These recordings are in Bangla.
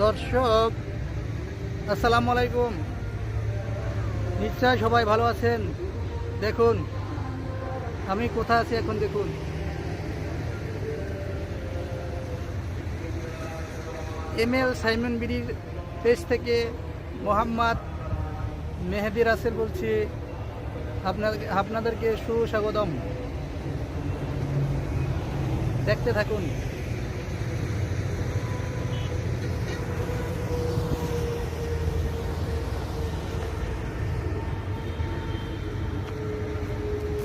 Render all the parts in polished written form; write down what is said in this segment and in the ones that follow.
দর্শক আসসালামু আলাইকুম। নিশ্চয় সবাই ভালো আছেন। দেখুন আমি কোথায় আছি এখন। দেখুন ML সাইমন বিডির পেজ থেকে মোহাম্মদ মেহেদি রাসেল বলছি। আপনাদেরকে সুস্বাগতম। দেখতে থাকুন।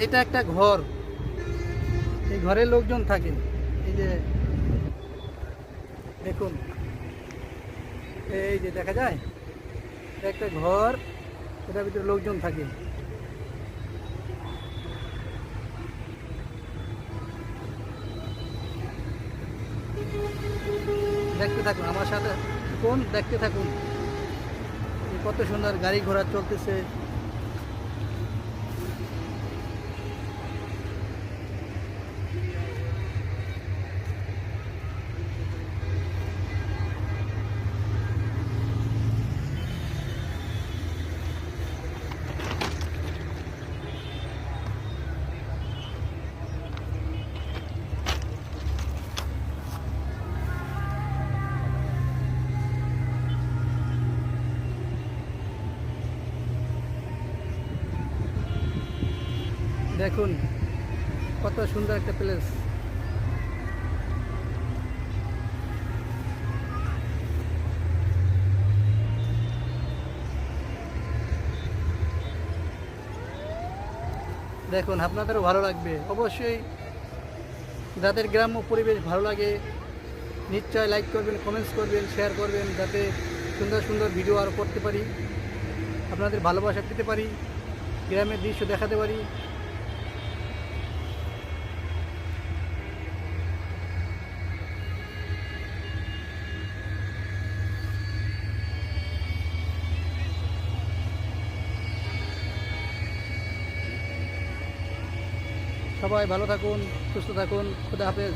এটা একটা ঘর, এই ঘরে লোকজন থাকে। এই যে দেখুন, এই যে দেখা যায় এটা একটা ঘর, এটার ভিতরে লোকজন থাকে। দেখতে থাকুন আমার সাথে, দেখতে থাকুন কত সুন্দর গাড়ি ঘোড়া চলতেছে। দেখুন কত সুন্দর একটা প্লেস। দেখুন আপনাদেরও ভালো লাগবে অবশ্যই। যাদের গ্রাম্য পরিবেশ ভালো লাগে নিশ্চয় লাইক করবেন, কমেন্টস করবেন, শেয়ার করবেন, যাতে সুন্দর সুন্দর ভিডিও আরও করতে পারি, আপনাদের ভালোবাসা পেতে পারি, গ্রামের দৃশ্য দেখাতে পারি। সবাই ভালো থাকুন, সুস্থ থাকুন। খুদা হাফেজ।